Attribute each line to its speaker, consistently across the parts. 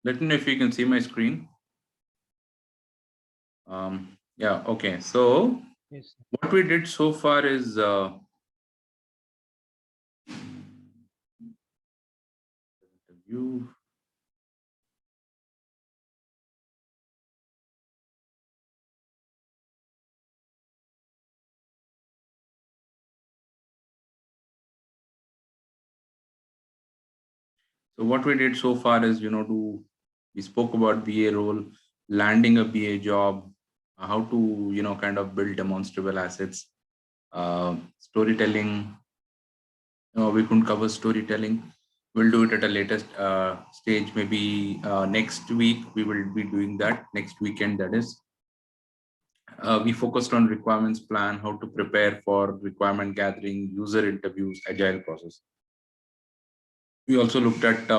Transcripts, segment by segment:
Speaker 1: Let me know if you can see my screen. Yeah, okay. So
Speaker 2: Yes.
Speaker 1: what we did so far is view. So what we did so far is, we spoke about BA role, landing a BA job, how to, kind of build demonstrable assets, storytelling. We couldn't cover storytelling. We'll do it at a later stage. Maybe next week we will be doing that. Next weekend, that is. We focused on requirements plan, how to prepare for requirement gathering, user interviews, agile process. We also looked at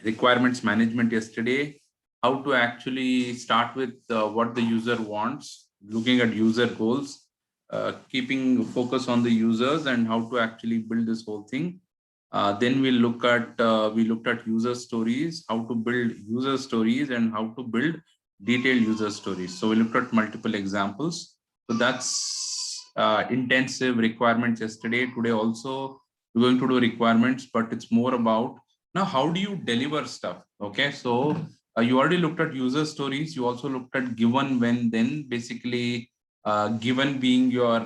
Speaker 1: requirements management yesterday, how to actually start with what the user wants, looking at user goals, keeping focus on the users and how to actually build this whole thing. Then we looked at user stories, how to build user stories and how to build detailed user stories. So we looked at multiple examples. So that's intensive requirements yesterday. Today also we're going to do requirements, but it's more about now how do you deliver stuff. Okay, so you already looked at user stories. You also looked at given, when, then. Basically, given being your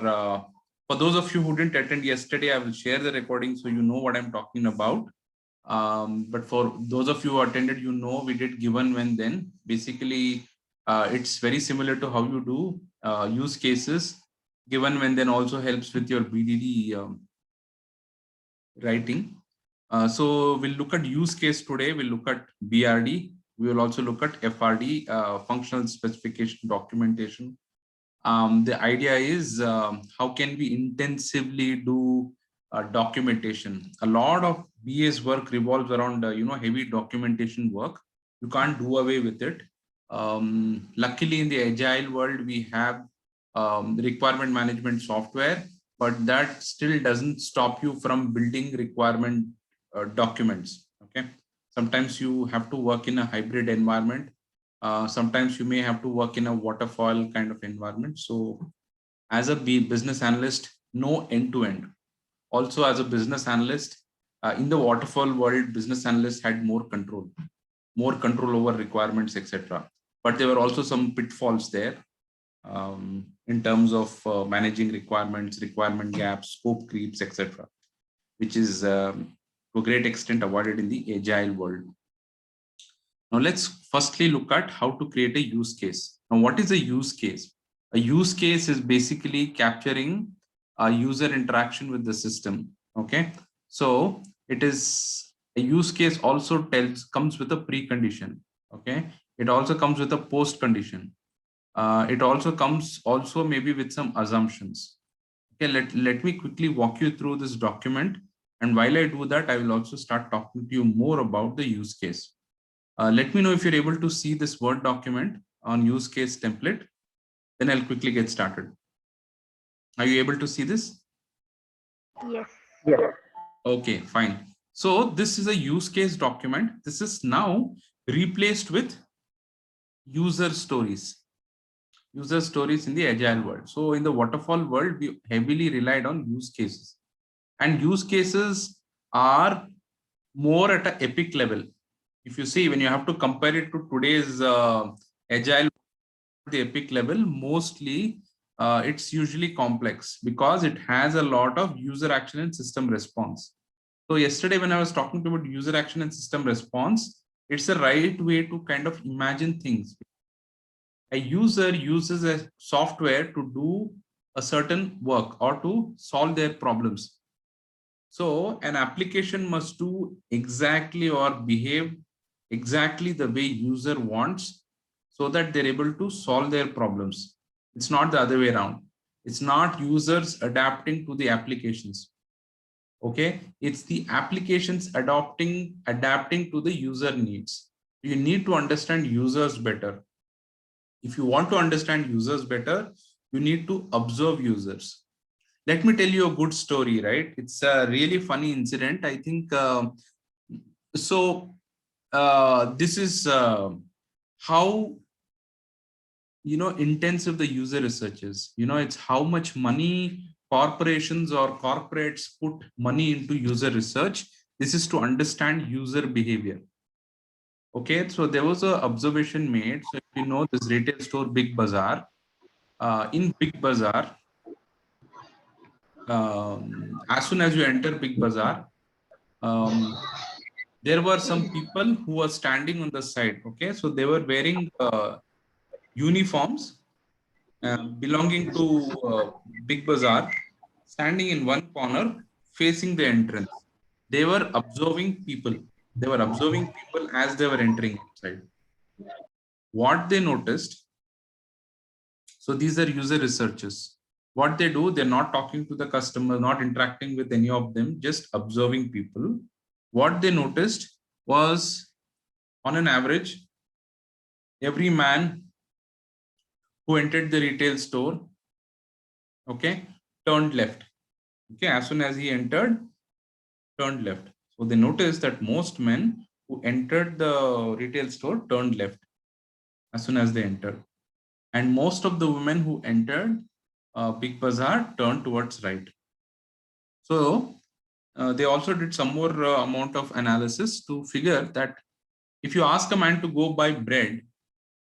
Speaker 1: for those of you who didn't attend yesterday, I will share the recording so you know what I'm talking about. But for those of you who attended, we did given, when, then. Basically, it's very similar to how you do use cases. Given, when, then also helps with your BDD writing. So we'll look at use case today. We'll look at BRD. We will also look at FRD, functional specification documentation. The idea is how can we intensively do documentation. A lot of BA's work revolves around heavy documentation work. You can't do away with it. Luckily, in the agile world, we have requirement management software, but that still doesn't stop you from building requirement documents. Okay, sometimes you have to work in a hybrid environment. Sometimes you may have to work in a waterfall kind of environment. So as a business analyst, no end to end. Also, as a business analyst, in the waterfall world, business analysts had more control over requirements, etc. But there were also some pitfalls there in terms of managing requirements, requirement gaps, scope creeps, etc., which is to a great extent avoided in the agile world. Now let's firstly look at how to create a use case. Now, what is a use case? A use case is basically capturing a user interaction with the system. Okay, so it is a use case also comes with a precondition. Okay, it also comes with a post condition. It also comes maybe with some assumptions. Okay, let me quickly walk you through this document. And while I do that, I will also start talking to you more about the use case. Let me know if you're able to see this Word document on use case template. Then I'll quickly get started. Are you able to see this?
Speaker 3: Yes.
Speaker 2: Yes.
Speaker 1: Okay, fine. So this is a use case document. This is now replaced with user stories. User stories in the agile world. So in the waterfall world, we heavily relied on use cases. And use cases are more at an epic level. If you see, when you have to compare it to today's agile, the epic level, mostly it's usually complex because it has a lot of user action and system response. So yesterday when I was talking about user action and system response, it's the right way to kind of imagine things. A user uses a software to do a certain work or to solve their problems. So an application must do exactly or behave exactly the way user wants so that they're able to solve their problems. It's not the other way around. It's not users adapting to the applications. Okay, it's the applications adapting to the user needs. You need to understand users better. If you want to understand users better, you need to observe users. Let me tell you a good story, right? It's a really funny incident. I think so. this is how intensive the user research is. It's how much money corporations or corporates put money into user research. This is to understand user behavior. Okay, so there was a observation made. So if you know this retail store Big Bazaar, in Big Bazaar, as soon as you enter Big Bazaar, there were some people who were standing on the side. Okay, so they were wearing uniforms belonging to Big Bazaar, standing in one corner facing the entrance. They were observing people. They were observing people as they were entering inside. What they noticed, so these are user researchers. What they do, they're not talking to the customer, not interacting with any of them, just observing people. What they noticed was, on an average, every man who entered the retail store, okay, turned left. Okay, as soon as he entered, turned left. So they noticed that most men who entered the retail store turned left as soon as they entered. And most of the women who entered Big Bazaar turned towards right. So they also did some more amount of analysis to figure that if you ask a man to go buy bread,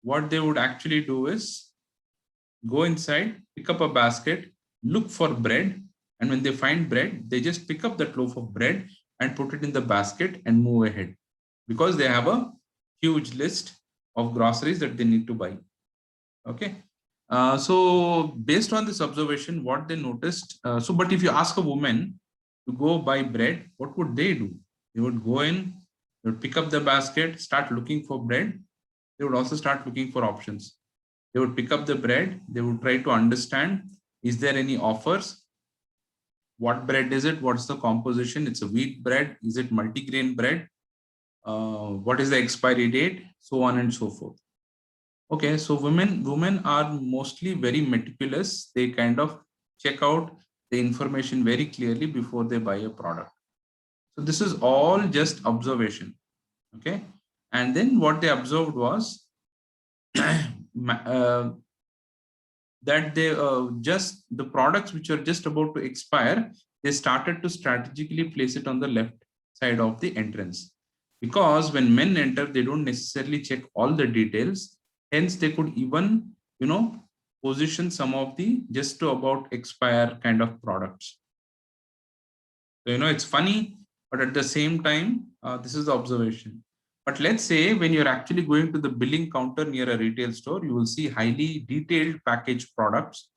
Speaker 1: what they would actually do is go inside, pick up a basket, look for bread, and when they find bread, they just pick up that loaf of bread and put it in the basket and move ahead, because they have a huge list of groceries that they need to buy. Okay. So based on this observation, what they noticed, but if you ask a woman to go buy bread, what would they do? They would go in, they would pick up the basket, start looking for bread. They would also start looking for options. They would pick up the bread. They would try to understand, is there any offers? What bread is it? What's the composition? It's a wheat bread. Is it multigrain bread? What is the expiry date? So on and so forth. Okay, so women are mostly very meticulous. They kind of check out the information very clearly before they buy a product. So this is all just observation. Okay, and then what they observed was that they just the products which are just about to expire, they started to strategically place it on the left side of the entrance, because when men enter, they don't necessarily check all the details. Hence they could even position some of the just to about expire kind of products. So it's funny, but at the same time this is the observation. But let's say when you're actually going to the billing counter near a retail store, you will see highly detailed packaged products,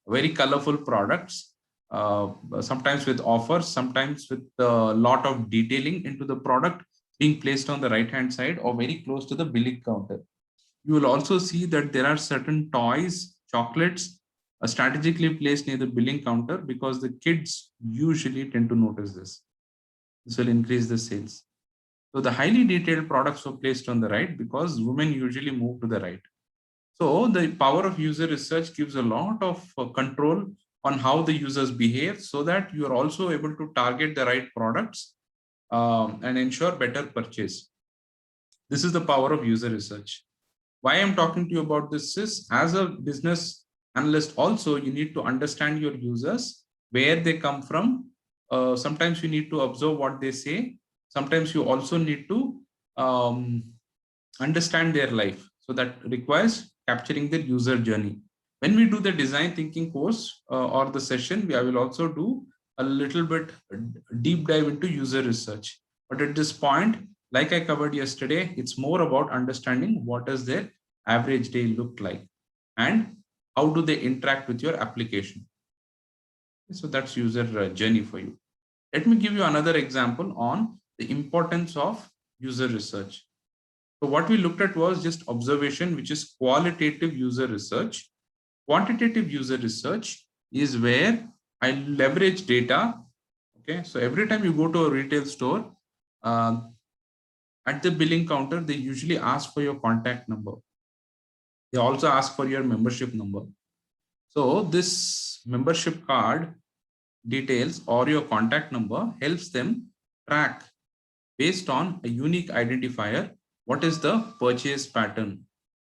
Speaker 1: very colorful products, sometimes with offers, sometimes with a lot of detailing into the product being placed on the right hand side or very close to the billing counter. You will also see that there are certain toys, chocolates, strategically placed near the billing counter, because the kids usually tend to notice this. This will increase the sales. So the highly detailed products were placed on the right because women usually move to the right. So the power of user research gives a lot of control on how the users behave, so that you are also able to target the right products and ensure better purchase. This is the power of user research. Why I'm talking to you about this is, as a business analyst also, you need to understand your users, where they come from. Sometimes you need to observe what they say. Sometimes you also need to understand their life. So that requires capturing their user journey. When we do the design thinking course or the session, I will also do a little bit deep dive into user research. But at this point, like I covered yesterday, it's more about understanding what does their average day look like and how do they interact with your application. So that's user journey for you. Let me give you another example on the importance of user research. So what we looked at was just observation, which is qualitative user research. Quantitative user research is where I leverage data. Okay, so every time you go to a retail store, at the billing counter, they usually ask for your contact number. They also ask for your membership number. So this membership card details or your contact number helps them track based on a unique identifier, what is the purchase pattern,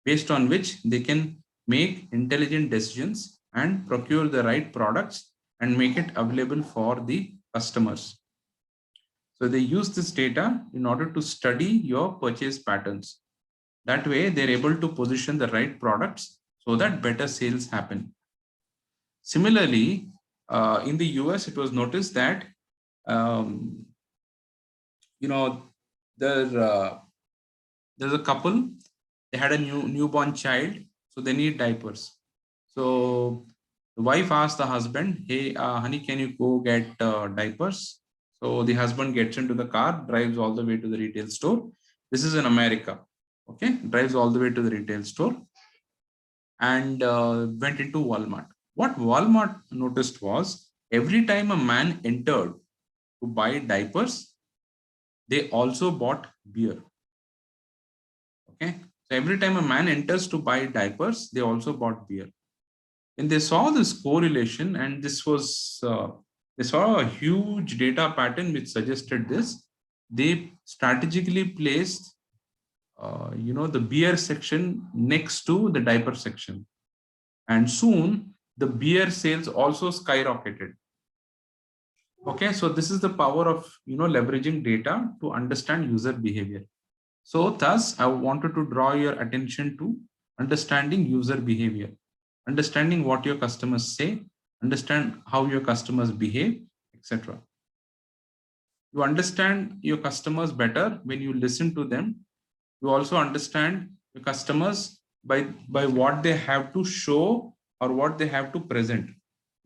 Speaker 1: based on which they can make intelligent decisions and procure the right products and make it available for the customers. So they use this data in order to study your purchase patterns. That way, they're able to position the right products so that better sales happen. Similarly, in the US, it was noticed that um, you know there's a couple. They had a newborn child, so they need diapers. So the wife asked the husband, "Hey, honey, can you go get diapers?" So the husband gets into the car, drives all the way to the retail store. This is in America. Okay, drives all the way to the retail store and went into Walmart. What Walmart noticed was every time a man entered to buy diapers, they also bought beer. Okay, so every time a man enters to buy diapers, they also bought beer. And they saw this correlation, and this was they saw a huge data pattern which suggested this. They strategically placed, the beer section next to the diaper section, and soon the beer sales also skyrocketed. Okay, so this is the power of leveraging data to understand user behavior. So thus I wanted to draw your attention to understanding user behavior, understanding what your customers say, understand how your customers behave, etc. You understand your customers better when you listen to them. You also understand your customers by what they have to show or what they have to present.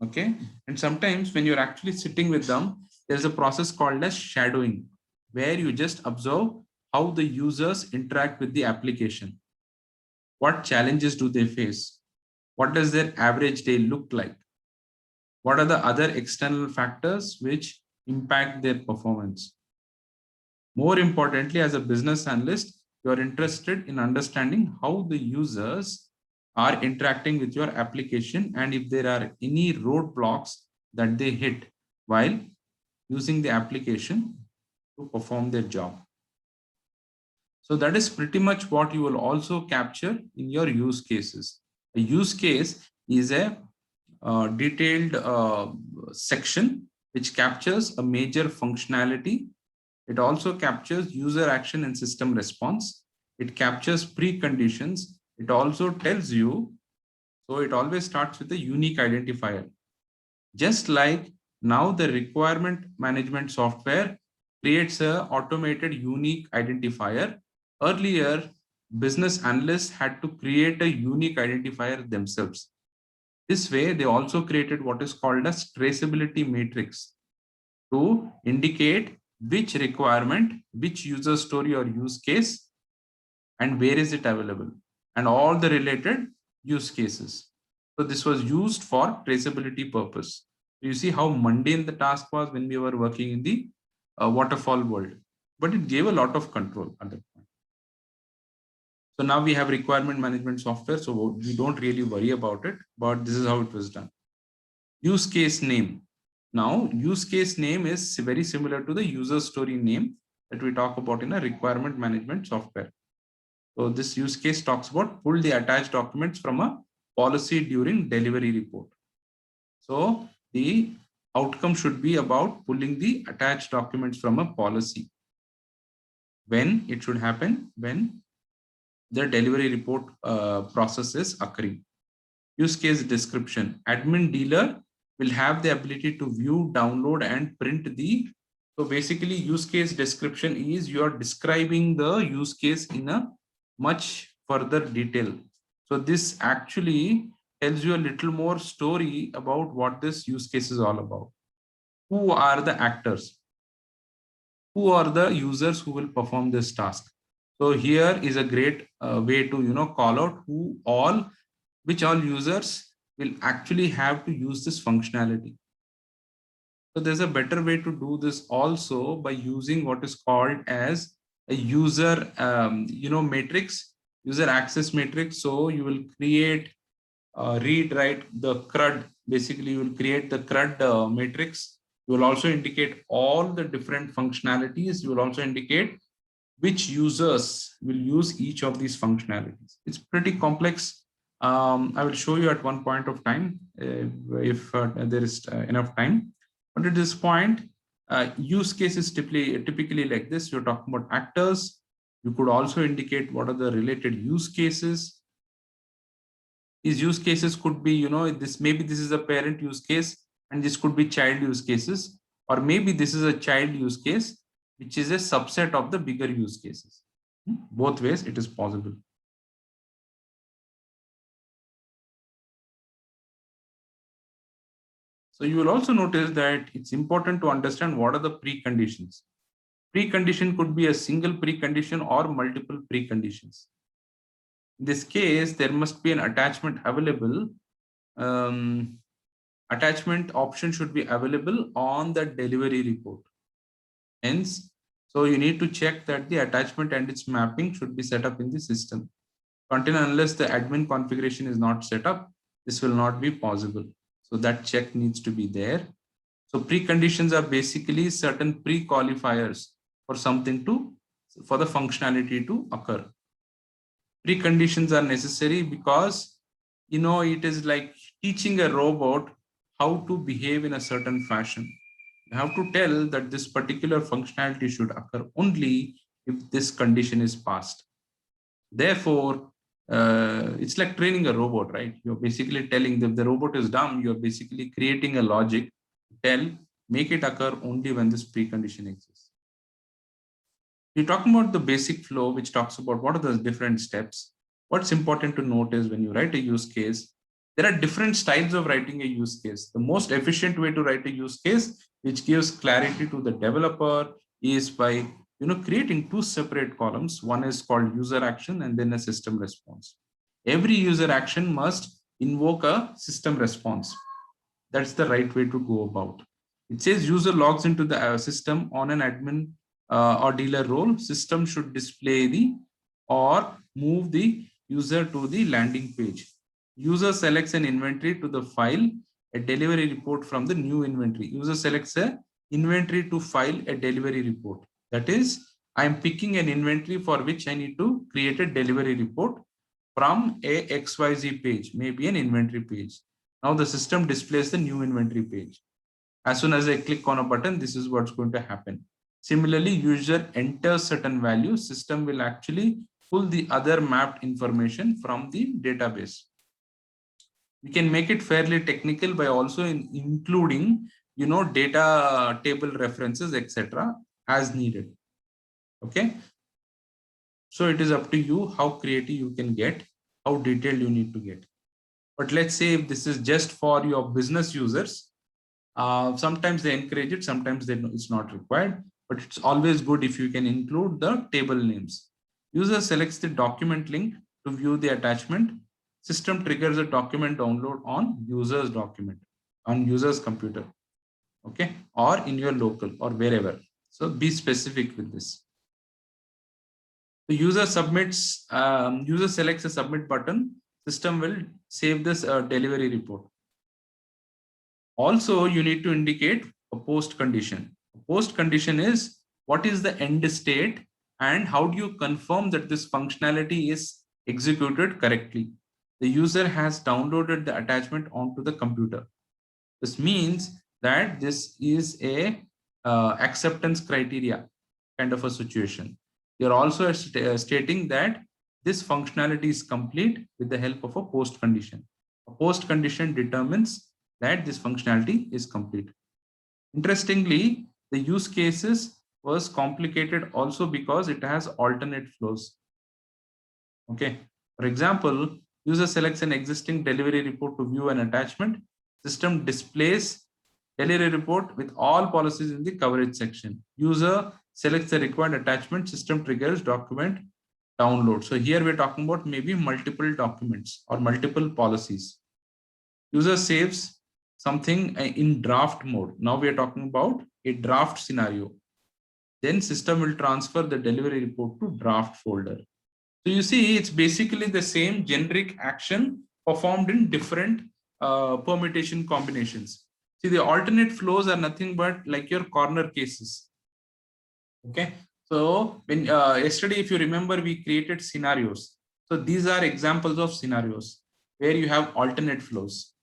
Speaker 1: Okay, and sometimes when you're actually sitting with them, there's a process called as shadowing, where you just observe how the users interact with the application. What challenges do they face? What does their average day look like? What are the other external factors which impact their performance? More importantly, as a business analyst, you are interested in understanding how the users are interacting with your application and if there are any roadblocks that they hit while using the application to perform their job. So that is pretty much what you will also capture in your use cases. A use case is a detailed section which captures a major functionality. It also captures user action and system response. It captures preconditions. It also tells you, so it always starts with a unique identifier. Just like now the requirement management software creates a automated unique identifier. Earlier, business analysts had to create a unique identifier themselves. This way, they also created what is called as traceability matrix to indicate which requirement, which user story or use case, and where is it available, and all the related use cases. So this was used for traceability purpose. You see how mundane the task was when we were working in the waterfall world, but it gave a lot of control at that point. So now we have requirement management software, so we don't really worry about it, but this is how it was done. Use case name. Now, use case name is very similar to the user story name that we talk about in a requirement management software. So this use case talks about pull the attached documents from a policy during delivery report. So the outcome should be about pulling the attached documents from a policy. When it should happen? When the delivery report process is occurring. Use case description. Admin dealer will have the ability to view, download, and print the. So basically, use case description is you are describing the use case in a much further detail. So this actually tells you a little more story about what this use case is all about. Who are the actors? Who are the users who will perform this task? So here is a great way to call out which all users will actually have to use this functionality. So there's a better way to do this also by using what is called as a user matrix, user access matrix. So you will create read write the CRUD. Basically, you will create the CRUD matrix You will also indicate all the different functionalities. You will also indicate which users will use each of these functionalities. It's pretty complex. I will show you at one point of time if there is enough time. But at this point, use cases typically like this. You're talking about actors. You could also indicate what are the related use cases. These use cases could be, maybe this is a parent use case and this could be child use cases, or maybe this is a child use case, which is a subset of the bigger use cases. Both ways it is possible. So you will also notice that it's important to understand what are the preconditions. Precondition could be a single precondition or multiple preconditions. In this case, there must be an attachment available. Attachment option should be available on the delivery report. Hence, so you need to check that the attachment and its mapping should be set up in the system. Until unless the admin configuration is not set up, this will not be possible. So that check needs to be there. So preconditions are basically certain pre-qualifiers for for the functionality to occur. Preconditions are necessary because, it is like teaching a robot how to behave in a certain fashion. You have to tell that this particular functionality should occur only if this condition is passed. Therefore, it's like training a robot, right? You're basically telling them the robot is dumb. You're basically creating a logic, make it occur only when this precondition exists. We're talking about the basic flow, which talks about what are the different steps. What's important to note is when you write a use case, there are different styles of writing a use case. The most efficient way to write a use case, which gives clarity to the developer, is by creating two separate columns. One is called user action and then a system response. Every user action must invoke a system response. That's the right way to go about. It says user logs into the system on an admin or dealer role. System should display or move the user to the landing page. User selects an inventory to the file a delivery report from the new inventory. User selects a inventory to file a delivery report. That is, I am picking an inventory for which I need to create a delivery report from a XYZ page, maybe an inventory page. Now the system displays the new inventory page. As soon as I click on a button, this is what's going to happen. Similarly, user enters certain values, system will actually pull the other mapped information from the database. We can make it fairly technical by also including, data table references, etc. as needed. Okay. So it is up to you how creative you can get, how detailed you need to get. But let's say if this is just for your business users, sometimes they encourage it, sometimes it's not required, but it's always good if you can include the table names. User selects the document link to view the attachment. System triggers a document download on user's document, on user's computer, okay, or in your local or wherever. So be specific with this. The user submits, user selects a submit button. System will save this delivery report. Also, you need to indicate a post condition. A post condition is what is the end state and how do you confirm that this functionality is executed correctly. The user has downloaded the attachment onto the computer. This means that this is a acceptance criteria kind of a situation. You're also stating that this functionality is complete with the help of a post condition. A post condition determines that this functionality is complete. Interestingly, the use cases was complicated also because it has alternate flows. Okay. For example, user selects an existing delivery report to view an attachment. System displays delivery report with all policies in the coverage section. User selects the required attachment. System triggers document download. So here we're talking about maybe multiple documents or multiple policies. User saves something in draft mode. Now we are talking about a draft scenario. Then system will transfer the delivery report to draft folder. So you see, it's basically the same generic action performed in different permutation combinations. See, the alternate flows are nothing but like your corner cases. Okay. So when yesterday, if you remember, we created scenarios. So these are examples of scenarios where you have alternate flows.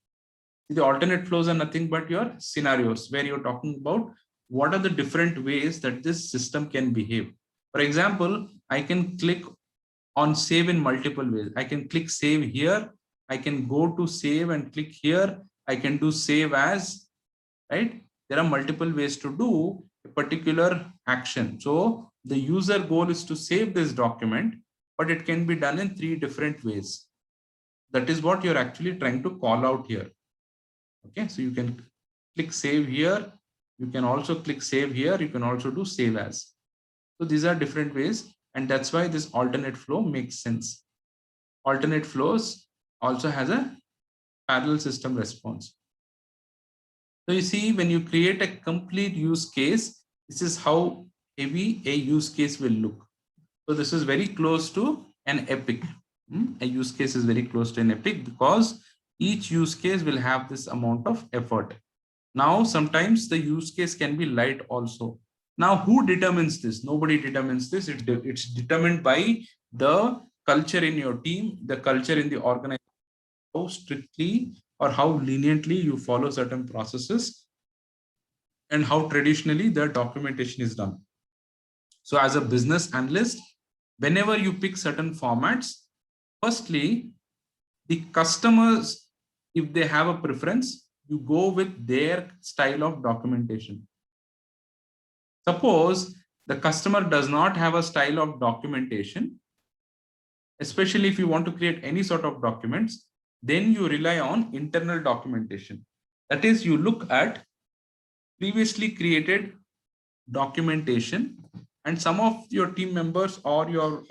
Speaker 1: The alternate flows are nothing but your scenarios where you're talking about what are the different ways that this system can behave. For example, I can click on save in multiple ways. I can click save here. I can go to save and click here. I can do save as, right? There are multiple ways to do a particular action. So the user goal is to save this document, but it can be done in 3 different ways. That is what you're actually trying to call out here. Okay, so you can click save here. You can also click save here. You can also do save as. So these are different ways, and that's why this alternate flow makes sense. Alternate flows also has a parallel system response. So you see, when you create a complete use case, this is how heavy a use case will look. So this is very close to an epic. A use case is very close to an epic because each use case will have this amount of effort. Now, sometimes the use case can be light also. Now, who determines this? Nobody determines this. It's determined by the culture in your team, the culture in the organization, how strictly or how leniently you follow certain processes, and how traditionally the documentation is done. So as a business analyst, whenever you pick certain formats, firstly, the customers, if they have a preference, you go with their style of documentation. Suppose the customer does not have a style of documentation, especially if you want to create any sort of documents, then you rely on internal documentation. That is, you look at previously created documentation, and some of your team members or your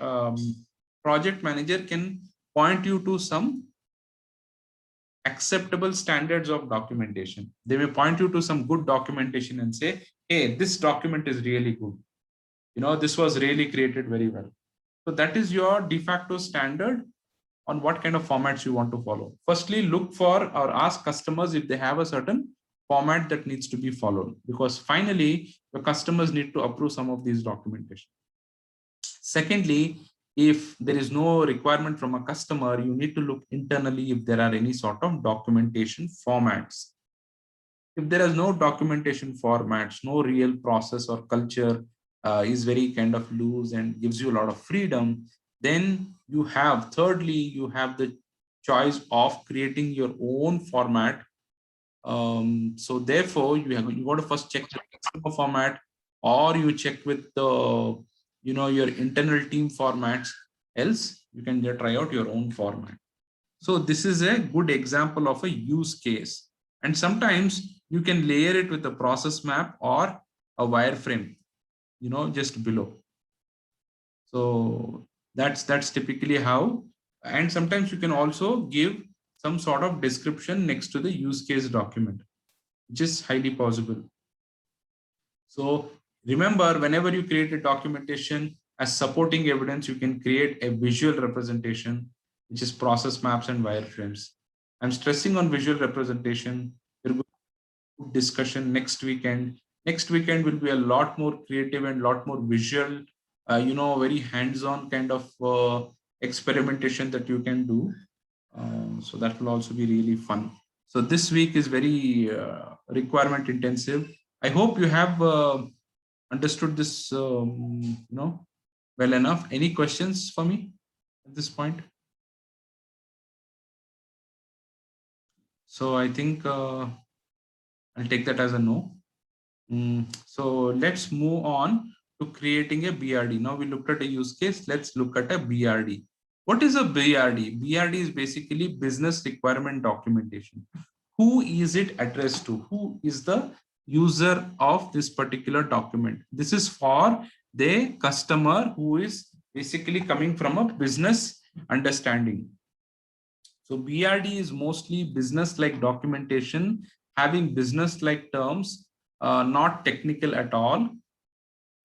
Speaker 1: project manager can point you to some acceptable standards of documentation. They may point you to some good documentation and say, hey, this document is really good. You know, this was really created very well. So that is your de facto standard on what kind of formats you want to follow. Firstly, look for or ask customers if they have a certain format that needs to be followed, because finally, your customers need to approve some of these documentation. Secondly, if there is no requirement from a customer, you need to look internally if there are any sort of documentation formats. If there is no documentation formats, no real process or culture is very kind of loose and gives you a lot of freedom, then you have, thirdly, you have the choice of creating your own format. So therefore, you got to first check the customer format, or you check with the your internal team formats. Else, you can just try out your own format. So this is a good example of a use case, and sometimes you can layer it with a process map or a wireframe, just below. So that's typically how. And sometimes you can also give some sort of description next to the use case document, which is highly possible. So remember, whenever you create a documentation as supporting evidence, you can create a visual representation, which is process maps and wireframes. I'm stressing on visual representation. We're going to do discussion next weekend. Next weekend will be a lot more creative and a lot more visual, very hands-on kind of experimentation that you can do. So that will also be really fun. So this week is very requirement intensive. I hope you have understood this, well enough. Any questions for me at this point? So I think I'll take that as a no. So let's move on to creating a BRD. Now we looked at a use case. Let's look at a BRD. What is a BRD? BRD is basically business requirement documentation. Who is it addressed to? Who is the user of this particular document? This is for the customer who is basically coming from a business understanding. So BRD is mostly business-like documentation, having business-like terms, not technical at all.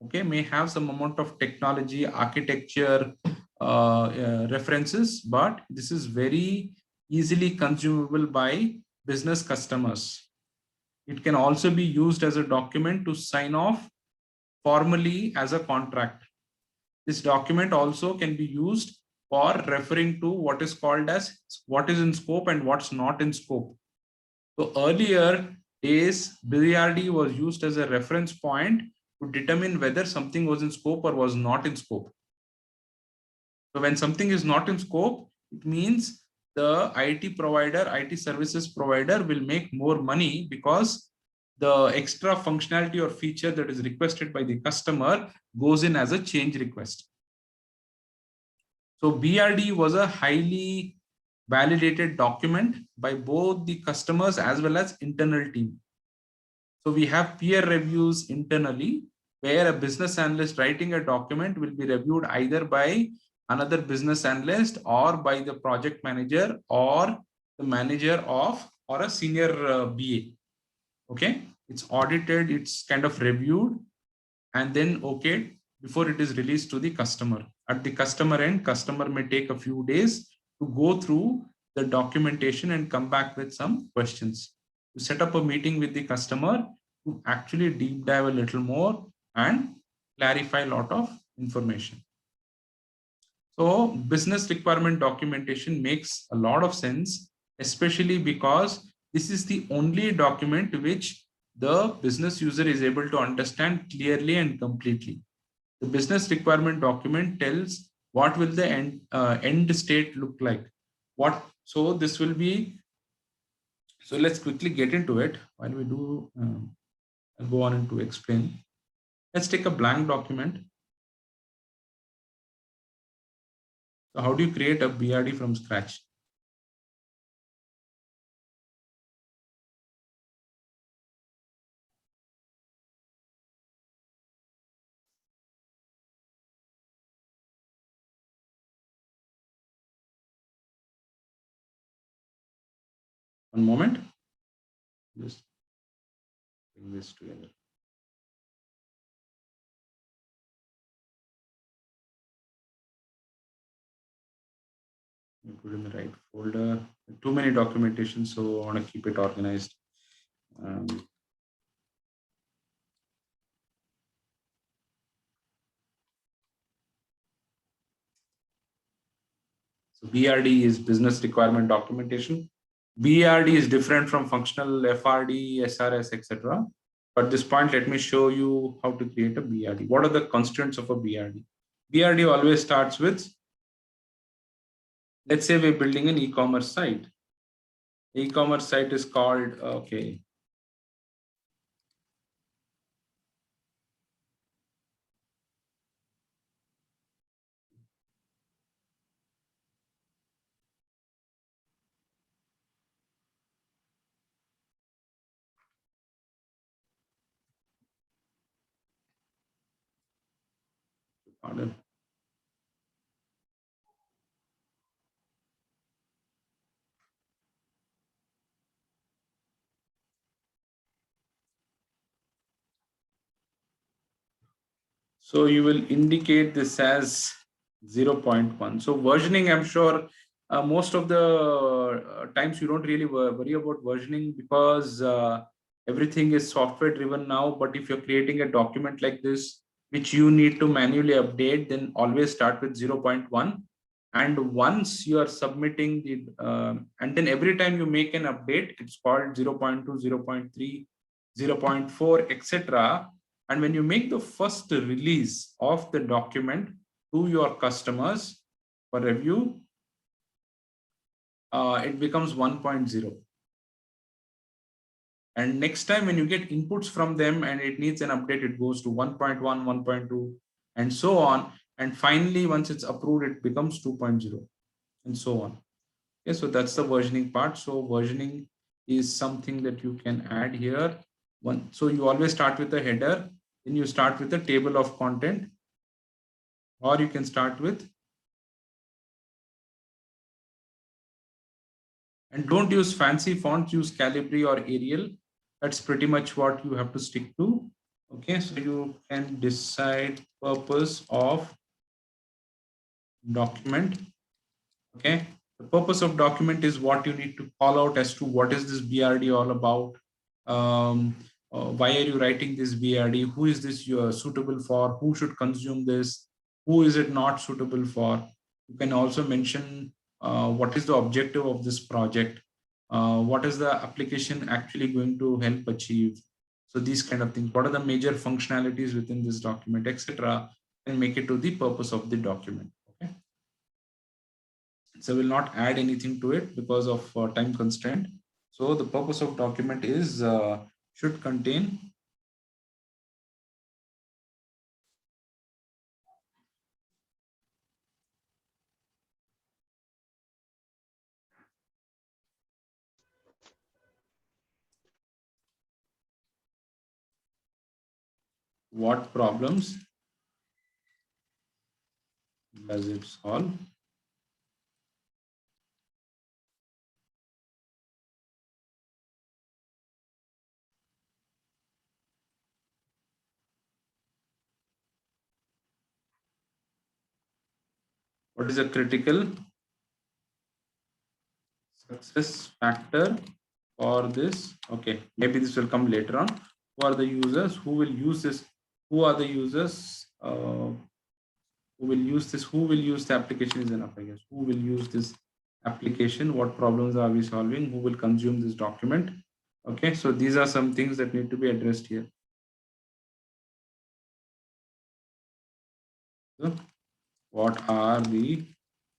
Speaker 1: Okay, may have some amount of technology, architecture references, but this is very easily consumable by business customers. It can also be used as a document to sign off formally as a contract. This document also can be used for referring to what is called as what is in scope and what's not in scope. So earlier days, BRD was used as a reference point to determine whether something was in scope or was not in scope. So when something is not in scope, it means the IT provider, IT services provider will make more money because the extra functionality or feature that is requested by the customer goes in as a change request. So BRD was a highly validated document by both the customers as well as internal team. So we have peer reviews internally where a business analyst writing a document will be reviewed either by another business analyst or by the project manager or the manager of or a senior BA. Okay, it's audited, it's kind of reviewed and then okay before it is released to the customer. At the customer end, customer may take a few days to go through the documentation and come back with some questions. To set up a meeting with the customer to actually deep dive a little more and clarify a lot of information. So business requirement documentation makes a lot of sense, especially because this is the only document which the business user is able to understand clearly and completely. The business requirement document tells what will the end state look like. So this will be, so let's quickly get into it while we do, I'll go on to explain. Let's take a blank document. So how do you create a BRD from scratch? One moment. Just bring this together. Put in the right folder. Too many documentation, so I want to keep it organized. So BRD is business requirement documentation. BRD is different from functional FRD, SRS, etc. But at this point, let me show you how to create a BRD. What are the constraints of a BRD? BRD always starts with, let's say we're building an e-commerce site. E-commerce site is called, okay. Pardon. So you will indicate this as 0.1. So versioning, I'm sure most of the times you don't really worry about versioning because everything is software driven now. But if you're creating a document like this, which you need to manually update, then always start with 0.1. And once you are submitting the, and then every time you make an update, it's called 0.2, 0.3, 0.4, etc. And when you make the first release of the document to your customers for review, it becomes 1.0. And next time when you get inputs from them and it needs an update, it goes to 1.1, 1.2, and so on. And finally, once it's approved, it becomes 2.0 and so on. Okay, so that's the versioning part. So versioning is something that you can add here. So you always start with a header, then you start with a table of content, or you can start with, and don't use fancy fonts, use Calibri or Arial. That's pretty much what you have to stick to. Okay, so you can decide purpose of document. Okay, the purpose of document is what you need to call out as to what is this BRD all about. Why are you writing this BRD? Who is this suitable for? Who should consume this? Who is it not suitable for? You can also mention what is the objective of this project? What is the application actually going to help achieve? So these kind of things. What are the major functionalities within this document, etc., and make it to the purpose of the document. Okay. So we'll not add anything to it because of time constraint. So the purpose of document is should contain what problems does it solve? What is a critical success factor for this? Okay, maybe this will come later on. Who are the users? Who will use this? Who are the users? Who will use this? Who will use the application is enough, I guess. Who will use this application? What problems are we solving? Who will consume this document? Okay, so these are some things that need to be addressed here. So what are the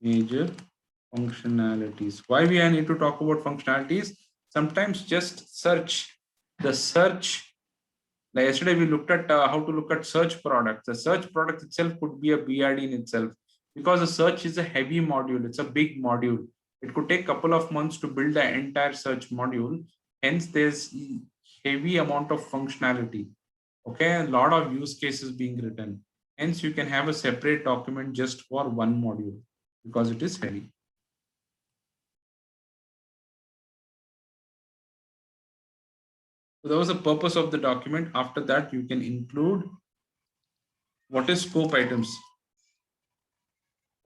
Speaker 1: major functionalities? Why we need to talk about functionalities? Sometimes just search the search. Like yesterday we looked at how to look at search products. The search product itself could be a BRD in itself, because the search is a heavy module. It's a big module. It could take a couple of months to build the entire search module. Hence, there's heavy amount of functionality. Okay, a lot of use cases being written. Hence, you can have a separate document just for one module because it is heavy. So that was the purpose of the document. After that, you can include what is scope items.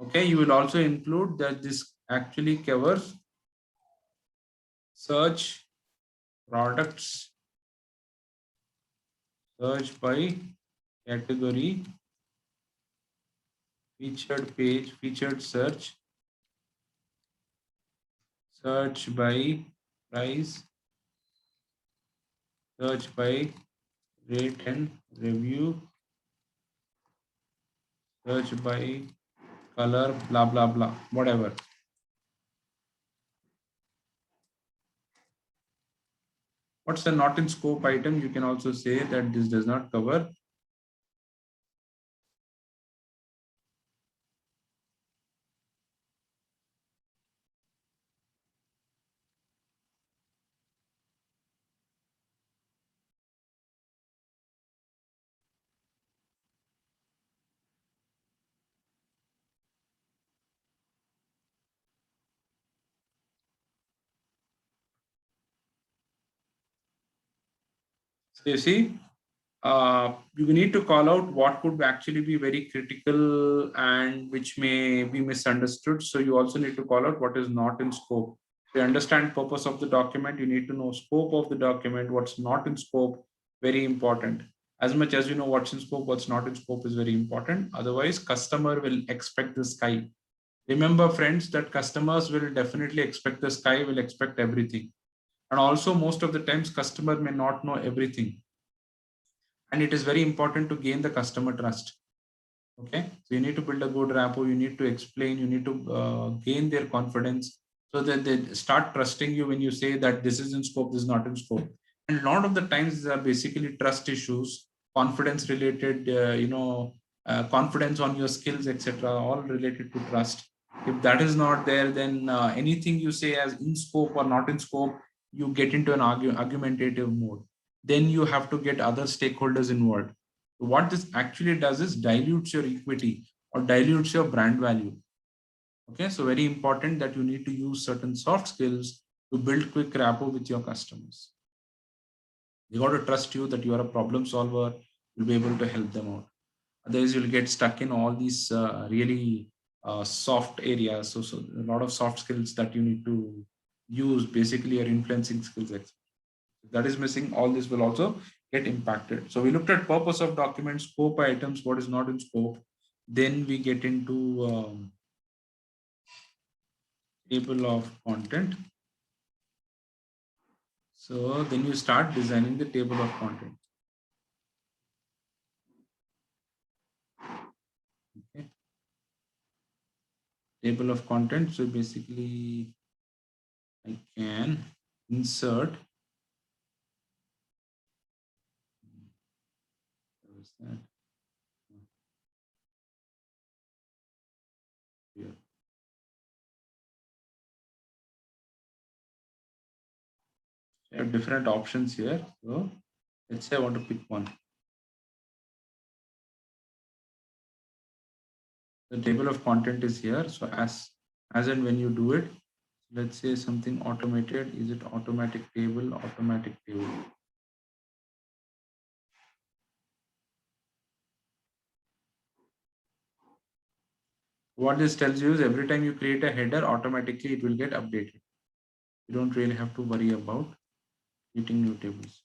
Speaker 1: Okay, you will also include that this actually covers search products, search by category, featured page, featured search, search by price, search by rate and review, search by color, blah, blah, blah, whatever. What's the not in scope item? You can also say that this does not cover So you see, you need to call out what could actually be very critical and which may be misunderstood. So you also need to call out what is not in scope. To understand purpose of the document, you need to know scope of the document, what's not in scope, very important. As much as you know what's in scope, what's not in scope is very important. Otherwise, customer will expect the sky. Remember, friends, that customers will definitely expect the sky, will expect everything. And also, most of the times, customer may not know everything. And it is very important to gain the customer trust. Okay, so you need to build a good rapport, you need to explain, you need to gain their confidence so that they start trusting you when you say that this is in scope, this is not in scope. And a lot of the times these are basically trust issues, confidence related, confidence on your skills, etc., all related to trust. If that is not there, then anything you say as in scope or not in scope, you get into an argumentative mode. Then you have to get other stakeholders involved. What this actually does is dilutes your equity or dilutes your brand value. Okay, so very important that you need to use certain soft skills to build quick rapport with your customers. They got to trust you that you are a problem solver, you'll be able to help them out. Otherwise, you'll get stuck in all these really soft areas. So a lot of soft skills that you need to use, basically your influencing skills. If that is missing, all this will also get impacted. So we looked at purpose of document, scope items, what is not in scope. Then we get into table of content. So then you start designing the table of content. Okay. Table of content. So basically, I can insert. What is that? Here. I have different options here. So let's say I want to pick one. The table of content is here. So as and when you do it, let's say something automated. Is it automatic table? Automatic table. What this tells you is every time you create a header, automatically it will get updated. You don't really have to worry about creating new tables.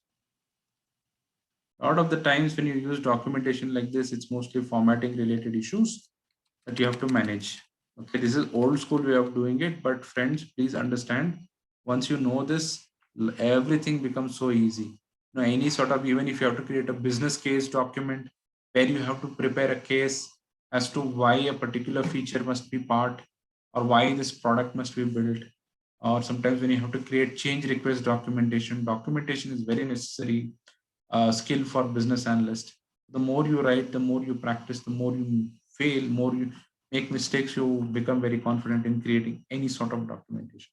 Speaker 1: A lot of the times when you use documentation like this, it's mostly formatting related issues that you have to manage. Okay, this is old school way of doing it, but friends, please understand, once you know this, everything becomes so easy. You know, any sort of, even if you have to create a business case document where you have to prepare a case as to why a particular feature must be part or why this product must be built, or sometimes when you have to create change request documentation is very necessary skill for business analyst. The more you write, the more you practice, the more you fail, more you make mistakes, you become very confident in creating any sort of documentation.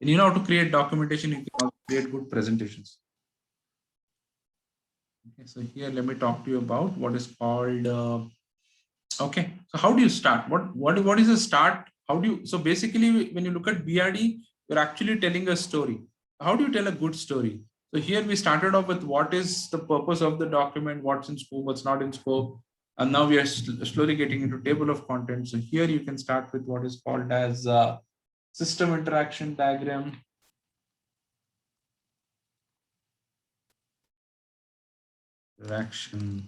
Speaker 1: And you know how to create documentation, you can also create good presentations. Okay, so here let me talk to you about what is called okay. So how do you start? What is a start? How do you, so basically when you look at BRD, you're actually telling a story. How do you tell a good story? So here we started off with what is the purpose of the document, what's in scope, what's not in scope. And now we are slowly getting into table of content. So here you can start with what is called as system interaction diagram. Interaction,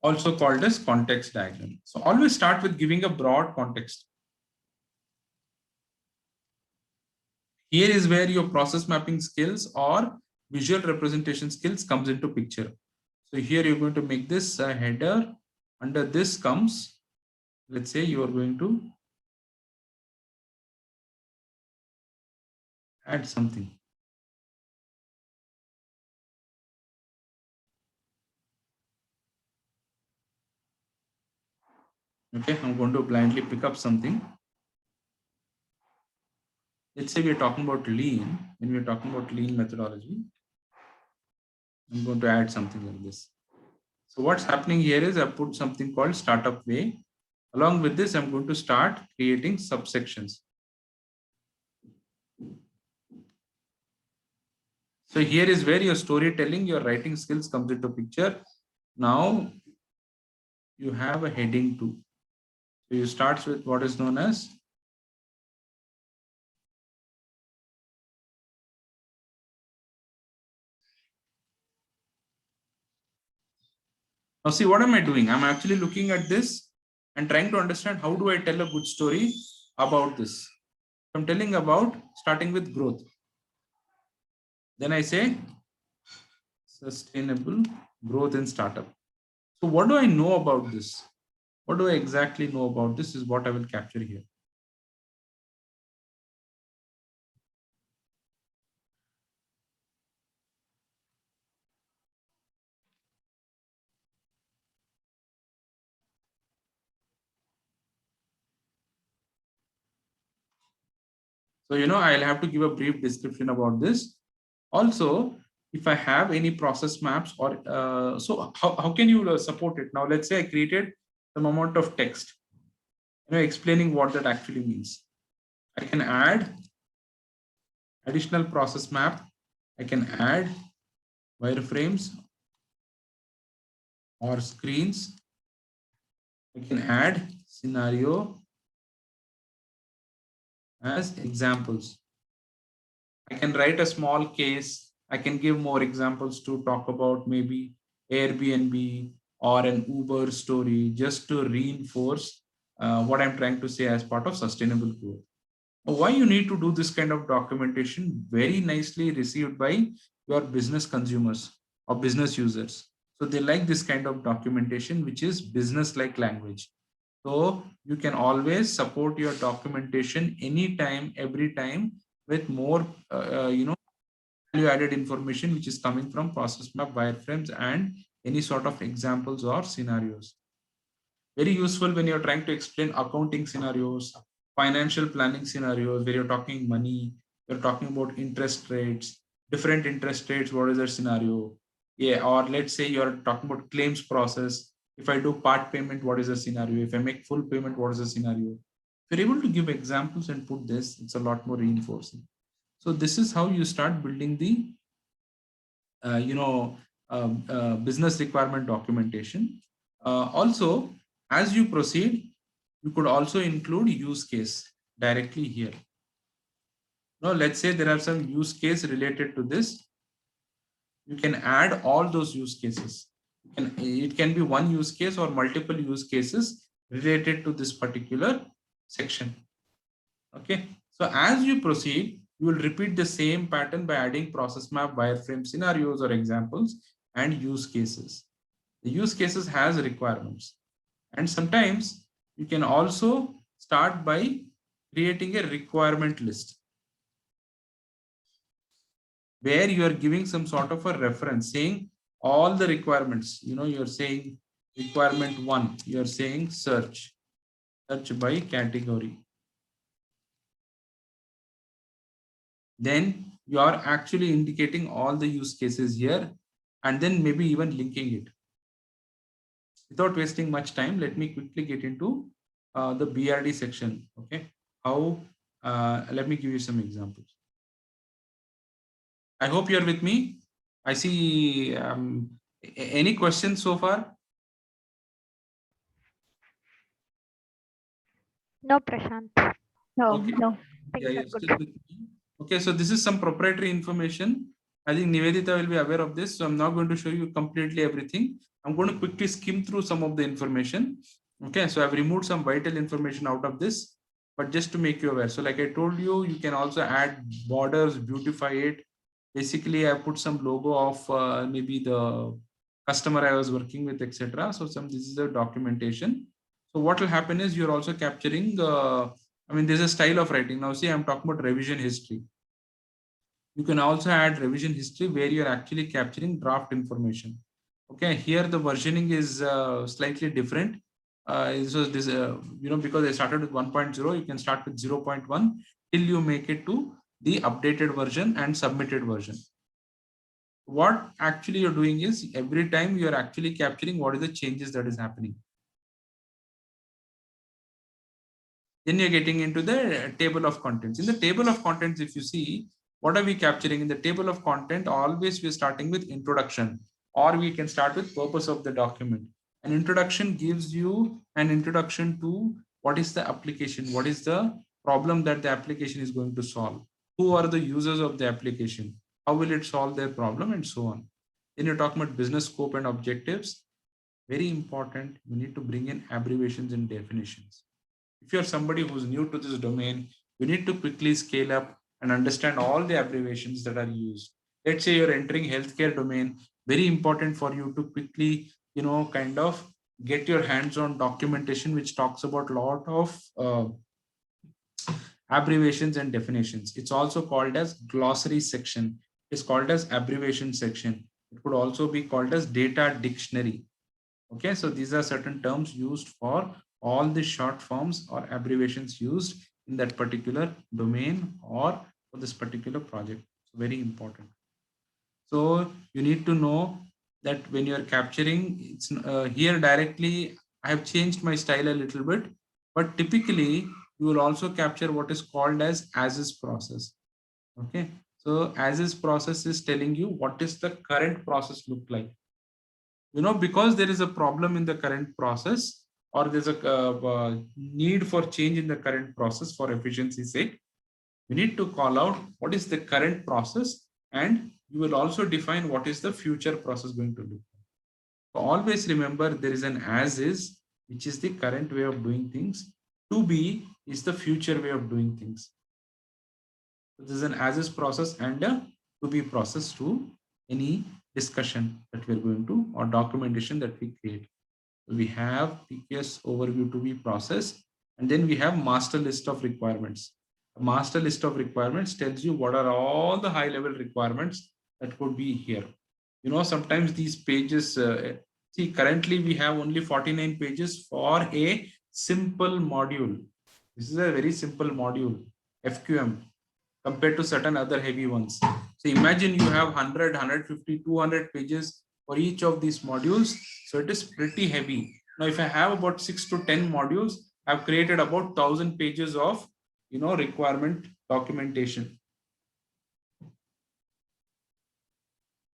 Speaker 1: also called as context diagram. So always start with giving a broad context. Here is where your process mapping skills or visual representation skills comes into picture. So here you're going to make this a header. Under this comes, let's say you are going to add something. Okay, I'm going to blindly pick up something. Let's say we're talking about lean. When we're talking about lean methodology, I'm going to add something like this. So what's happening here is I put something called startup way. Along with this, I'm going to start creating subsections. So here is where your storytelling, your writing skills comes into picture. Now you have a heading too. So you start with what is known as now see what am I doing? I'm actually looking at this and trying to understand how do I tell a good story about this. I'm telling about starting with growth. Then I say sustainable growth in startup. So what do I know about this? What do I exactly know about this is what I will capture here. So, you know, I'll have to give a brief description about this. Also, if I have any process maps or so how can you support it? Now, let's say I created some amount of text, you know, explaining what that actually means. I can add additional process map. I can add wireframes or screens. I can add scenario as examples. I can write a small case. I can give more examples to talk about maybe Airbnb or an Uber story just to reinforce what I'm trying to say as part of sustainable growth. Why you need to do this kind of documentation? Very nicely received by your business consumers or business users. So they like this kind of documentation, which is business like language. So you can always support your documentation anytime, every time with more, value added information, which is coming from process map, wireframes, and any sort of examples or scenarios. Very useful when you're trying to explain accounting scenarios, financial planning scenarios, where you're talking money, you're talking about interest rates, different interest rates, what is the scenario? Yeah, or let's say you're talking about claims process. If I do part payment, what is the scenario? If I make full payment, what is the scenario? If you're able to give examples and put this, it's a lot more reinforcing. So this is how you start building the uh, you know business requirement documentation. Also, as you proceed, you could also include use case directly here. Now let's say there are some use case related to this. You can add all those use cases. It can be one use case or multiple use cases related to this particular section. Okay, so as you proceed, you will repeat the same pattern by adding process map, wireframe scenarios or examples and use cases. The use cases has requirements, and sometimes you can also start by creating a requirement list where you are giving some sort of a reference saying all the requirements. You're saying requirement 1, you're saying search by category. Then you are actually indicating all the use cases here, and then maybe even linking it. Without wasting much time, let me quickly get into the BRD section. Okay, how? Let me give you some examples. I hope you're with me. I see. Any questions so far?
Speaker 3: No, Prashant.
Speaker 2: No,
Speaker 1: Okay.
Speaker 2: no.
Speaker 1: Yeah,
Speaker 3: Things are
Speaker 1: you're
Speaker 3: good.
Speaker 1: still with me. Okay, so this is some proprietary information. I think Nivedita will be aware of this, so I'm not going to show you completely everything. I'm going to quickly skim through some of the information. Okay, so I've removed some vital information out of this, but just to make you aware. So like I told you, you can also add borders, beautify it. Basically, I put some logo of maybe the customer I was working with, etc. So this is the documentation. So what will happen is you're also capturing there's a style of writing. Now, see, I'm talking about revision history. You can also add revision history where you're actually capturing draft information. Okay, here the versioning is slightly different. So this, because I started with 1.0, you can start with 0.1 till you make it to the updated version and submitted version. What actually you're doing is every time you're actually capturing what is the changes that is happening. Then you're getting into the table of contents. In the table of contents, if you see, what are we capturing in the table of content? Always we're starting with introduction, or we can start with purpose of the document. An introduction gives you an introduction to what is the application, what is the problem that the application is going to solve, who are the users of the application, how will it solve their problem, and so on. Then you're talking about business scope and objectives. Very important, you need to bring in abbreviations and definitions. If you're somebody who's new to this domain, you need to quickly scale up and understand all the abbreviations that are used. Let's say you're entering healthcare domain, very important for you to quickly, kind of get your hands on documentation, which talks about a lot of abbreviations and definitions. It's also called as glossary section. It's called as abbreviation section. It could also be called as data dictionary. Okay, so these are certain terms used for all the short forms or abbreviations used in that particular domain or for this particular project. So very important. So you need to know that when you are capturing, it's here directly. I have changed my style a little bit, but typically you will also capture what is called as is process. Okay, so as is process is telling you what is the current process look like. Because there is a problem in the current process, or there's a need for change in the current process for efficiency's sake, You need to call out what is the current process, and you will also define what is the future process going to look like. So always remember there is an as is, which is the current way of doing things. To be is the future way of doing things. So this is an as is process and a to be process to any discussion that we're going to or documentation that we create. So we have PKS overview to be process, and then we have master list of requirements. A master list of requirements tells you what are all the high level requirements that could be here. You know, sometimes these pages, see, currently we have only 49 pages for a simple module. This is a very simple module, FQM, compared to certain other heavy ones. So imagine you have 100, 150, 200 pages for each of these modules. So it is pretty heavy. Now, if I have about 6 to 10 modules, I've created about 1,000 pages of, requirement documentation.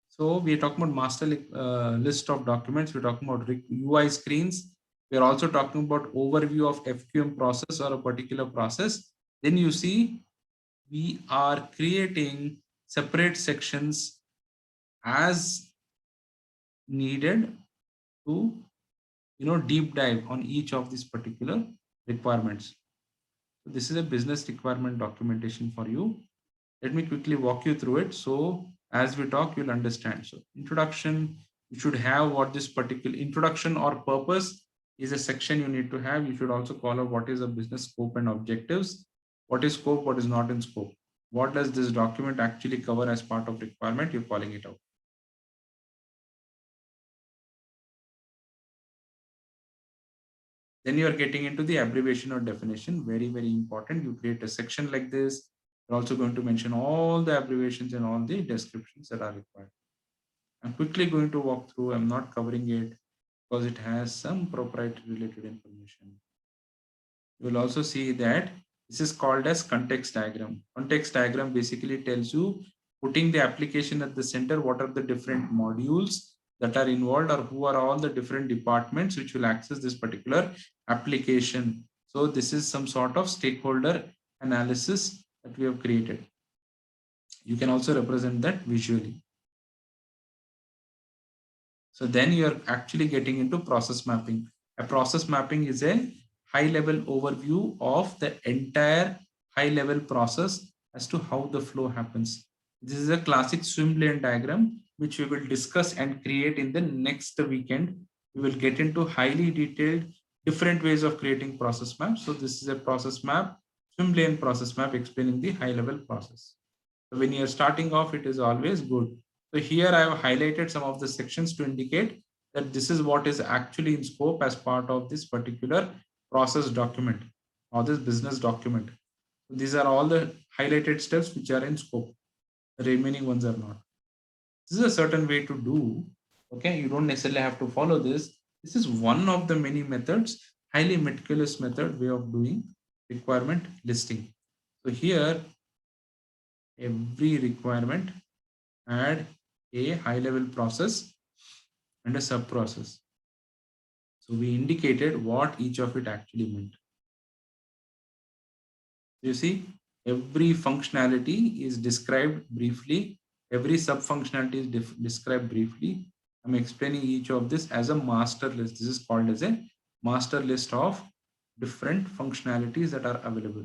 Speaker 1: So we are talking about master list of documents. We're talking about UI screens. We're also talking about overview of FQM process or a particular process. Then you see we are creating separate sections as needed to deep dive on each of these particular requirements. So this is a business requirement documentation for you. Let me quickly walk you through it. So as we talk, you'll understand. So introduction, you should have what this particular introduction or purpose is a section you need to have. You should also call out what is a business scope and objectives. What is scope, what is not in scope. What does this document actually cover as part of requirement? You're calling it out. Then you are getting into the abbreviation or definition. Very, very important. You create a section like this. You're also going to mention all the abbreviations and all the descriptions that are required. I'm quickly going to walk through. I'm not covering it because it has some proprietary related information. You will also see that this is called as context diagram. Context diagram basically tells you, putting the application at the center, what are the different modules that are involved, or who are all the different departments which will access this particular application. So this is some sort of stakeholder analysis that we have created. You can also represent that visually. So then you're actually getting into process mapping. A process mapping is a high level overview of the entire high level process as to how the flow happens. This is a classic swim lane diagram, which we will discuss and create in the next weekend. We will get into highly detailed different ways of creating process maps. So this is a process map, swim lane process map explaining the high level process. So when you're starting off, it is always good. So here I have highlighted some of the sections to indicate that this is what is actually in scope as part of this particular process document or this business document. So these are all the highlighted steps which are in scope. The remaining ones are not. This is a certain way to do. Okay, you don't necessarily have to follow this. This is one of the many methods, highly meticulous method way of doing requirement listing. So here, every requirement had a high level process and a sub process. So we indicated what each of it actually meant. You see, every functionality is described briefly. Every sub functionality is described briefly. I'm explaining each of this as a master list. This is called as a master list of different functionalities that are available.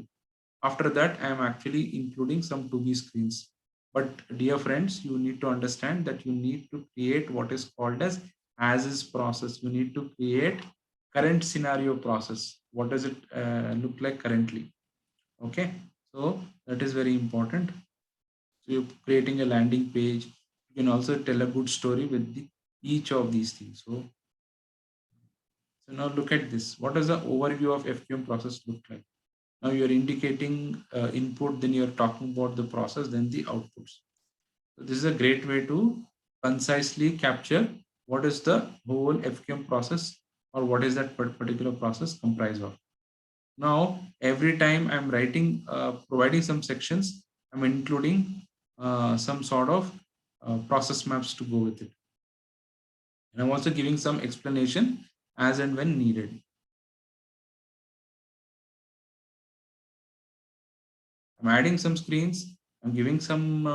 Speaker 1: After that, I am actually including some to be screens. But dear friends, you need to understand that you need to create what is called as is process. You need to create current scenario process. What does it look like currently? Okay, so that is very important. So you're creating a landing page. You can also tell a good story with each of these things. So now look at this. What does the overview of FQM process look like? Now you're indicating input, then you're talking about the process, then the outputs. So this is a great way to concisely capture what is the whole FQM process or what is that particular process comprised of. Now, every time I'm writing, providing some sections, I'm including some sort of process maps to go with it. And I'm also giving some explanation as and when needed. I'm adding some screens, I'm giving some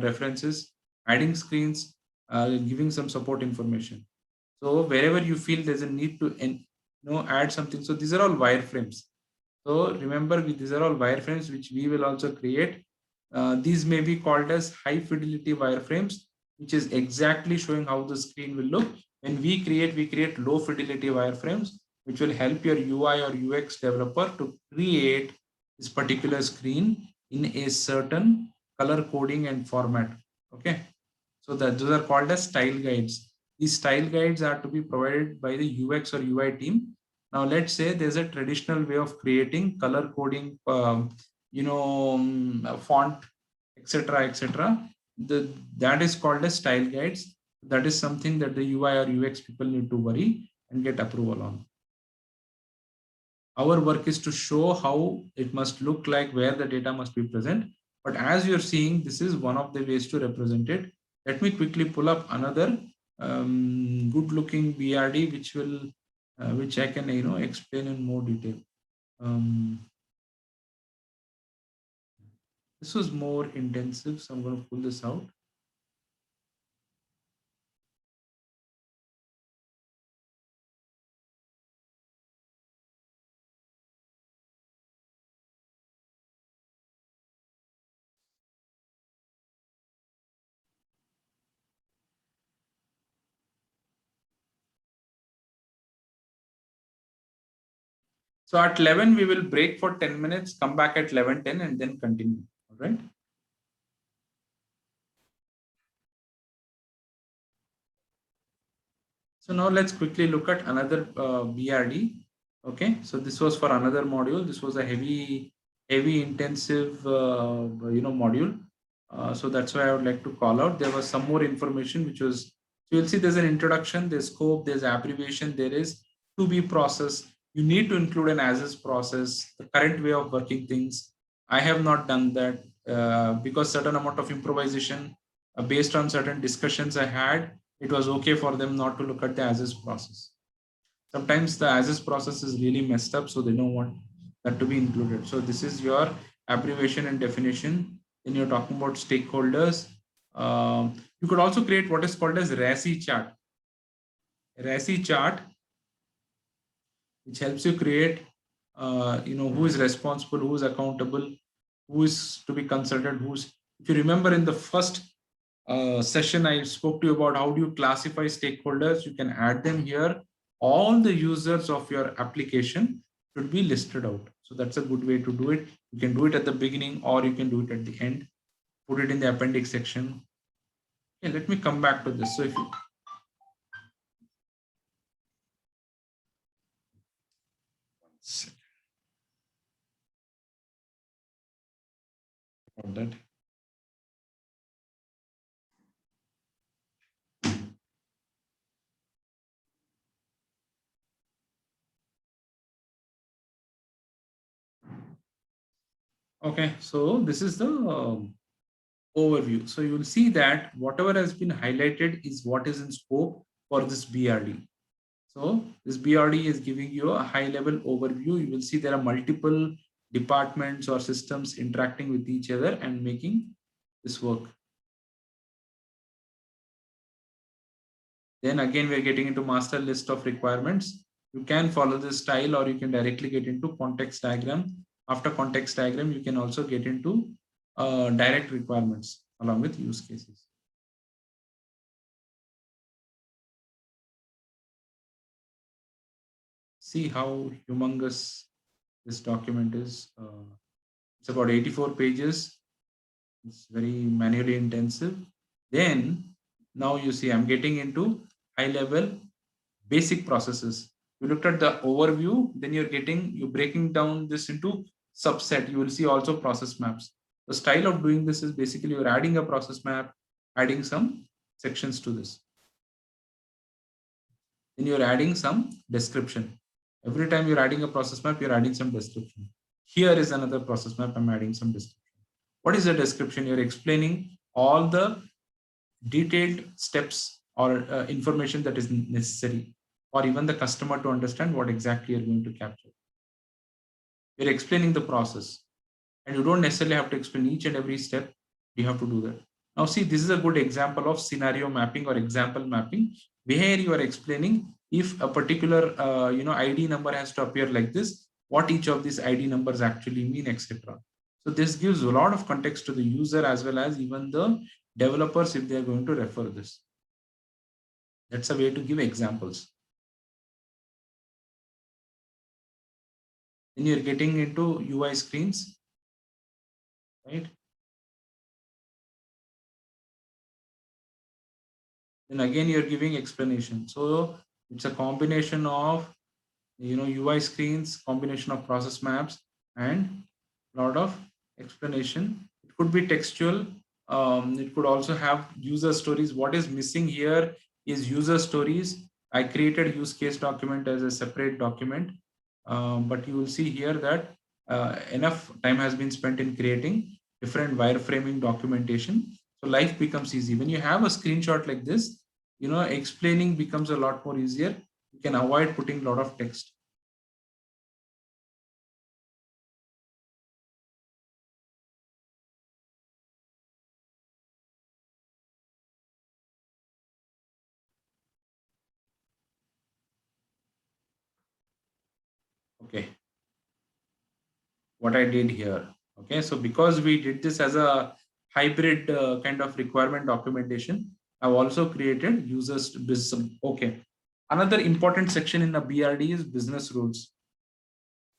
Speaker 1: references, adding screens, giving some support information. So wherever you feel there's a need to add something. So these are all wireframes. So remember, these are all wireframes which we will also create. These may be called as high fidelity wireframes, which is exactly showing how the screen will look. When we create low fidelity wireframes, which will help your UI or UX developer to create this particular screen in a certain color coding and format. Okay. So that those are called as style guides. These style guides are to be provided by the UX or UI team. Now let's say there's a traditional way of creating color coding, font, etc., etc. That is called as style guides. That is something that the UI or UX people need to worry and get approval on. Our work is to show how it must look like, where the data must be present. But as you're seeing, this is one of the ways to represent it. Let me quickly pull up another good looking BRD, which I can explain in more detail. This was more intensive, so I'm going to pull this out. So at 11, we will break for 10 minutes, come back at 11:10 and then continue. All right. So now let's quickly look at another BRD. Okay, so this was for another module. This was a heavy intensive module. So that's why I would like to call out. There was some more information which was, so you'll see there's an introduction, there's scope, there's abbreviation, there is to be process. You need to include an as is process, the current way of working things. I have not done that because certain amount of improvisation based on certain discussions I had, it was okay for them not to look at the as is process. Sometimes the as is process is really messed up, so they don't want that to be included. So this is your abbreviation and definition. Then you're talking about stakeholders. You could also create what is called as RACI chart. RACI chart, which helps you create, who is responsible, who is accountable, who is to be consulted, who's. If you remember in the first session, I spoke to you about how do you classify stakeholders. You can add them here. All the users of your application should be listed out. So that's a good way to do it. You can do it at the beginning or you can do it at the end. Put it in the appendix section. Okay, let me come back to this. So if you that. Okay, so this is the overview. So you will see that whatever has been highlighted is what is in scope for this BRD. So this BRD is giving you a high level overview. You will see there are multiple departments or systems interacting with each other and making this work. Then again, we're getting into master list of requirements. You can follow this style or you can directly get into context diagram. After context diagram, you can also get into direct requirements along with use cases. See how humongous this document is. It's about 84 pages. It's very manually intensive. Then now you see I'm getting into high level basic processes. You looked at the overview, then you're breaking down this into subset. You will see also process maps. The style of doing this is basically you're adding a process map, adding some sections to this. Then you're adding some description. Every time you're adding a process map, you're adding some description. Here is another process map. I'm adding some description. What is the description? You're explaining all the detailed steps or information that is necessary or even the customer to understand what exactly you're going to capture. You're explaining the process. and you don't necessarily have to explain each and every step. You have to do that. Now see, this is a good example of scenario mapping or example mapping, where you are explaining if a particular ID number has to appear like this, what each of these ID numbers actually mean, etc. So this gives a lot of context to the user as well as even the developers if they are going to refer this. That's a way to give examples. Then you're getting into UI screens, right? Then again, you're giving explanation. So it's a combination of UI screens, combination of process maps, and a lot of explanation. It could be textual. It could also have user stories. What is missing here is user stories. I created use case document as a separate document, but you will see here that enough time has been spent in creating different wireframing documentation. So life becomes easy. When you have a screenshot like this, explaining becomes a lot more easier. You can avoid putting a lot of text. Okay, what I did here. Okay, so because we did this as a hybrid kind of requirement documentation, I've also created users business. Okay, another important section in the BRD is business rules.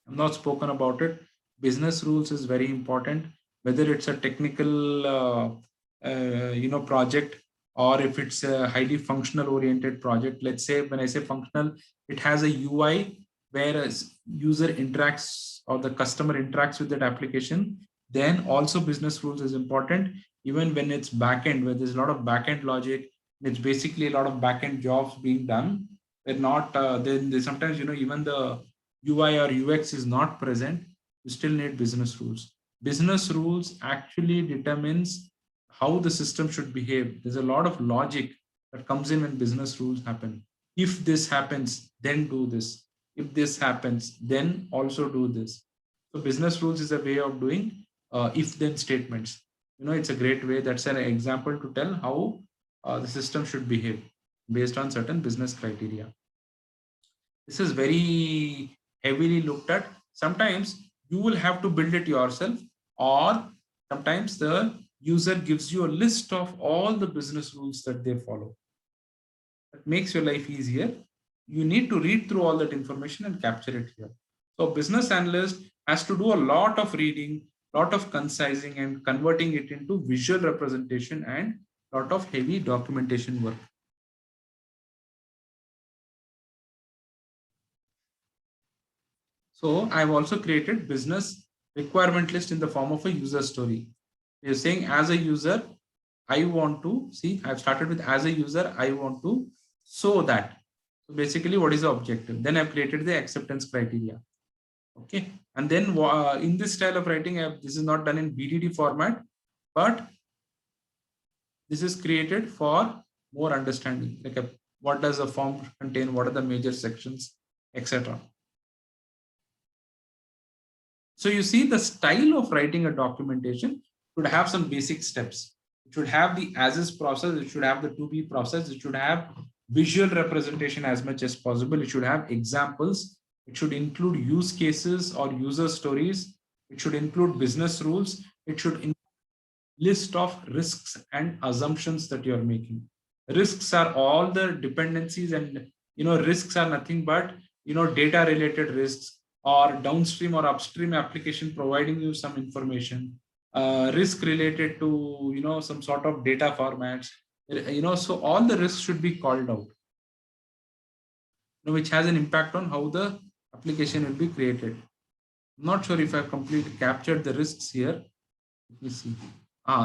Speaker 1: I've not spoken about it. Business rules is very important, whether it's a technical project, or if it's a highly functional oriented project. Let's say when I say functional, it has a UI where a user interacts or the customer interacts with that application. Then also business rules is important, even when it's backend, where there's a lot of backend logic. It's basically a lot of backend jobs being done. They're not then sometimes even the UI or UX is not present, you still need business rules. Business rules actually determines how the system should behave. There's a lot of logic that comes in when business rules happen. If this happens, then do this. If this happens, then also do this. So business rules is a way of doing if-then statements. It's a great way. That's an example to tell how the system should behave based on certain business criteria. This is very heavily looked at. Sometimes you will have to build it yourself, or sometimes the user gives you a list of all the business rules that they follow. That makes your life easier. You need to read through all that information and capture it here. So business analyst has to do a lot of reading, lot of concising and converting it into visual representation and lot of heavy documentation work. So I've also created business requirement list in the form of a user story. You're saying as a user, I want to see, I've started with as a user, I want to show that. So basically what is the objective? Then I've created the acceptance criteria. Okay. And then in this style of writing, this is not done in BDD format, but this is created for more understanding, like what does a form contain, what are the major sections, etc. So you see the style of writing a documentation should have some basic steps. It should have the as-is process. It should have the to-be process. It should have visual representation as much as possible. It should have examples. It should include use cases or user stories. It should include business rules. It should include list of risks and assumptions that you're making. Risks are all the dependencies, and risks are nothing but data related risks, or downstream or upstream application providing you some information, risk related to some sort of data formats, so all the risks should be called out, which has an impact on how the application will be created. I'm not sure if I've completely captured the risks here. Let me see.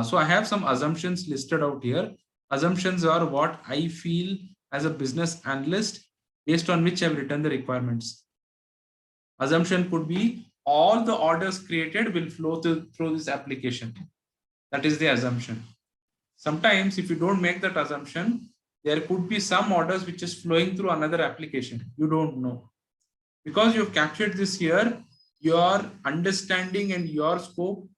Speaker 1: So I have some assumptions listed out here. Assumptions are what I feel as a business analyst based on which I've written the requirements. Assumption could be all the orders created will flow through this application. That is the assumption. Sometimes if you don't make that assumption, there could be some orders which is flowing through another application. You don't know. Because you've captured this here, your understanding and your scope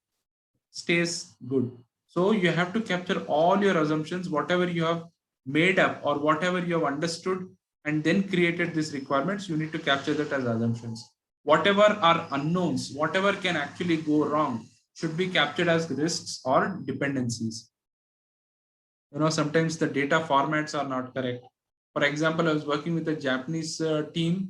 Speaker 1: stays good. So you have to capture all your assumptions, whatever you have made up or whatever you have understood and then created these requirements, you need to capture that as assumptions. Whatever are unknowns, whatever can actually go wrong should be captured as risks or dependencies. Sometimes the data formats are not correct. For example, I was working with a Japanese team.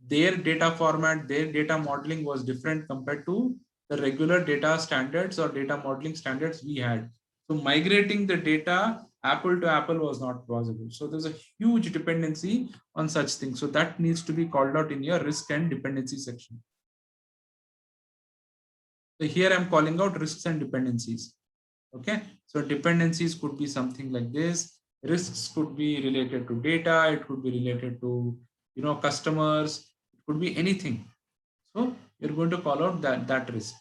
Speaker 1: Their data format, their data modeling was different compared to the regular data standards or data modeling standards we had. So migrating the data apple to apple was not possible. So there's a huge dependency on such things. So that needs to be called out in your risk and dependency section. So here I'm calling out risks and dependencies. Okay, so dependencies could be something like this. Risks could be related to data. It could be related to customers. It could be anything. So you're going to call out that risk.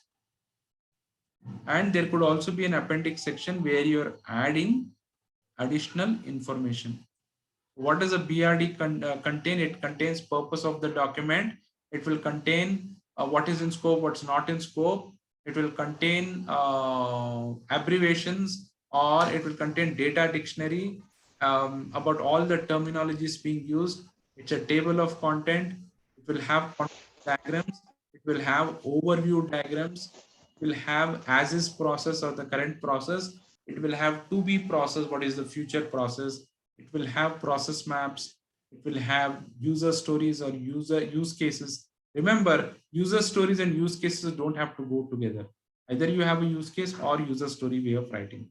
Speaker 1: And there could also be an appendix section where you're adding additional information. What does a BRD contain? It contains purpose of the document. It will contain what is in scope, what's not in scope. It will contain abbreviations, or it will contain data dictionary about all the terminologies being used. It's a table of content. It will have diagrams. It will have overview diagrams. It will have as is process or the current process. It will have to be process, what is the future process. It will have process maps. It will have user stories or user use cases. Remember, user stories and use cases don't have to go together. Either you have a use case or user story way of writing.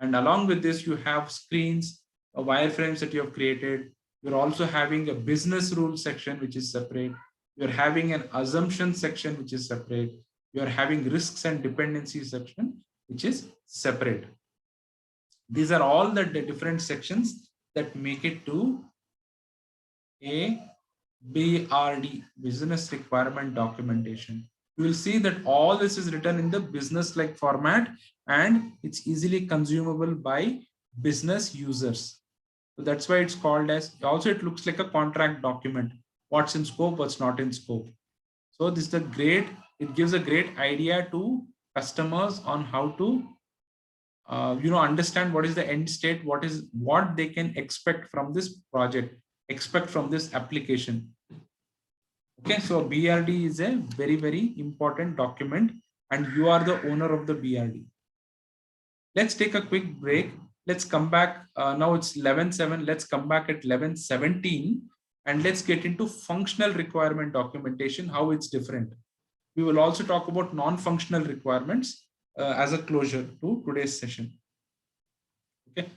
Speaker 1: And along with this, you have screens, wireframes that you have created. You're also having a business rules section, which is separate. You're having an assumption section, which is separate. You're having risks and dependencies section, which is separate. These are all the different sections that make it to a BRD, business requirement documentation. You will see that all this is written in the business-like format and it's easily consumable by business users. So that's why it's called as, also it looks like a contract document. What's in scope, what's not in scope. So this is a great, it gives a great idea to customers on how to understand what is the end state, what they can expect from this project, expect from this application. Okay, so BRD is a very, very important document and you are the owner of the BRD. Let's take a quick break. Let's come back. Now it's 11:07. Let's come back at 11:17 and let's get into functional requirement documentation, how it's different. We will also talk about non-functional requirements as a closure to today's session. Okay.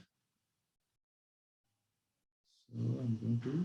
Speaker 1: So I'm going to